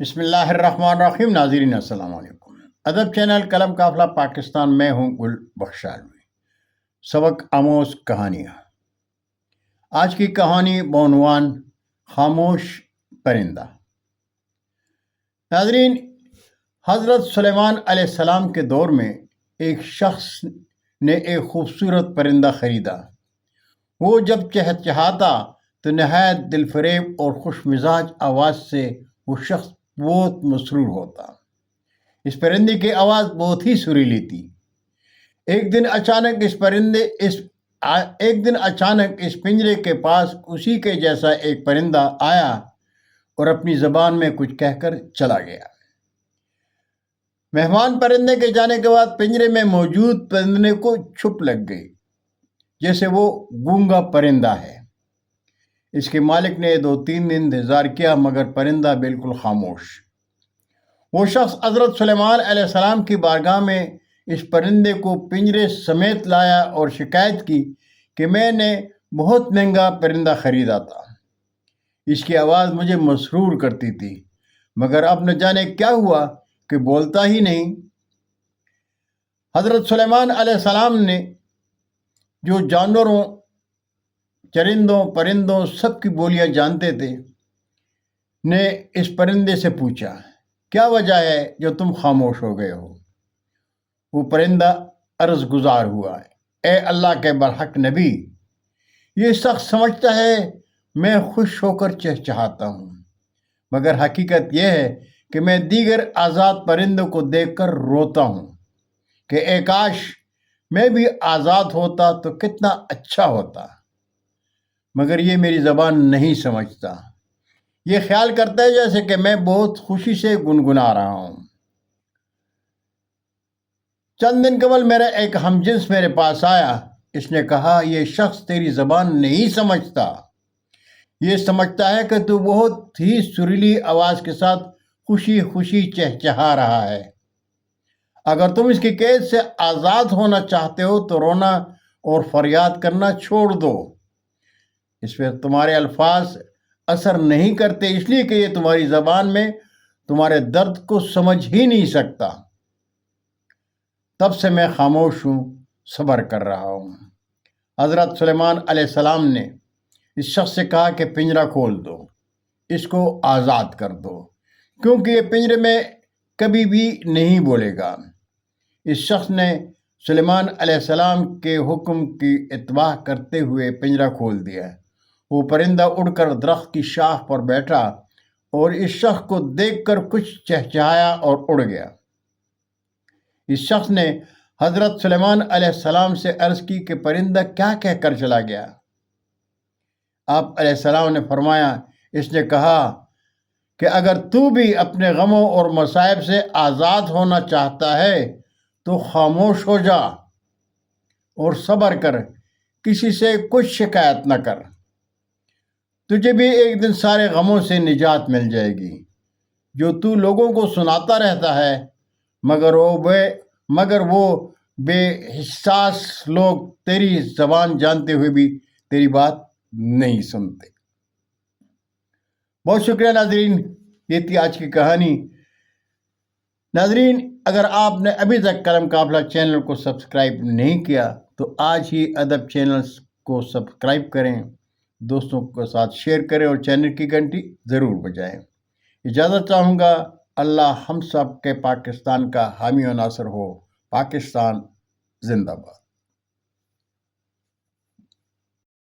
بسم اللہ الرحمن الرحیم. ناظرین السلام علیکم. ادب چینل قلم قافلہ پاکستان میں ہوں گل بخشالوی. سبق آموز کہانیاں. آج کی کہانی بعنوان خاموش پرندہ. ناظرین، حضرت سلیمان علیہ السلام کے دور میں ایک شخص نے ایک خوبصورت پرندہ خریدا. وہ جب چہچہاتا تو نہایت دل فریب اور خوش مزاج آواز سے وہ شخص بہت مسرور ہوتا. اس پرندے کی آواز بہت ہی سریلی تھی. ایک دن اچانک اس پنجرے کے پاس اسی کے جیسا ایک پرندہ آیا اور اپنی زبان میں کچھ کہہ کر چلا گیا. مہمان پرندے کے جانے کے بعد پنجرے میں موجود پرندے کو چھپ لگ گئی جیسے وہ گونگا پرندہ ہے. اس کے مالک نے 2-3 دن انتظار کیا مگر پرندہ بالکل خاموش. وہ شخص حضرت سلیمان علیہ السلام کی بارگاہ میں اس پرندے کو پنجرے سمیت لایا اور شکایت کی کہ میں نے بہت مہنگا پرندہ خریدا تھا. اس کی آواز مجھے مسرور کرتی تھی مگر اب نہ جانے کیا ہوا کہ بولتا ہی نہیں. حضرت سلیمان علیہ السلام نے جو جانوروں، چرندوں، پرندوں سب کی بولیاں جانتے تھے نے اس پرندے سے پوچھا، کیا وجہ ہے جو تم خاموش ہو گئے ہو؟ وہ پرندہ عرض گزار ہوا، اے اللہ کے برحق نبی، یہ شخص سمجھتا ہے میں خوش ہو کر چہچہاتا ہوں مگر حقیقت یہ ہے کہ میں دیگر آزاد پرندوں کو دیکھ کر روتا ہوں کہ اے کاش میں بھی آزاد ہوتا تو کتنا اچھا ہوتا. مگر یہ میری زبان نہیں سمجھتا. یہ خیال کرتا ہے جیسے کہ میں بہت خوشی سے گنگنا رہا ہوں. چند دن قبل میرا ایک ہمجنس میرے پاس آیا. اس نے کہا، یہ شخص تیری زبان نہیں سمجھتا. یہ سمجھتا ہے کہ تو بہت ہی سریلی آواز کے ساتھ خوشی خوشی چہچہا رہا ہے. اگر تم اس کی قید سے آزاد ہونا چاہتے ہو تو رونا اور فریاد کرنا چھوڑ دو. اس پہ تمہارے الفاظ اثر نہیں کرتے اس لیے کہ یہ تمہاری زبان میں تمہارے درد کو سمجھ ہی نہیں سکتا. تب سے میں خاموش ہوں، صبر کر رہا ہوں. حضرت سلیمان علیہ السلام نے اس شخص سے کہا کہ پنجرہ کھول دو، اس کو آزاد کر دو کیونکہ یہ پنجرے میں کبھی بھی نہیں بولے گا. اس شخص نے سلیمان علیہ السلام کے حکم کی اتباع کرتے ہوئے پنجرہ کھول دیا. وہ پرندہ اڑ کر درخت کی شاخ پر بیٹھا اور اس شخص کو دیکھ کر کچھ چہچہایا اور اڑ گیا. اس شخص نے حضرت سلیمان علیہ السلام سے عرض کی کہ پرندہ کیا کہہ کر چلا گیا؟ آپ علیہ السلام نے فرمایا، اس نے کہا کہ اگر تو بھی اپنے غموں اور مصائب سے آزاد ہونا چاہتا ہے تو خاموش ہو جا اور صبر کر، کسی سے کچھ شکایت نہ کر. تجھے بھی ایک دن سارے غموں سے نجات مل جائے گی جو تو لوگوں کو سناتا رہتا ہے مگر وہ بے حساس لوگ تیری زبان جانتے ہوئے بھی تیری بات نہیں سنتے. بہت شکریہ ناظرین، یہ تھی آج کی کہانی. ناظرین، اگر آپ نے ابھی تک قلم قافلہ چینل کو سبسکرائب نہیں کیا تو آج ہی ادب چینلز کو سبسکرائب کریں، دوستوں کے ساتھ شیئر کریں اور چینل کی گھنٹی ضرور بجائیں. اجازت چاہوں گا. اللہ ہم سب کے پاکستان کا حامی و ناصر ہو. پاکستان زندہ باد.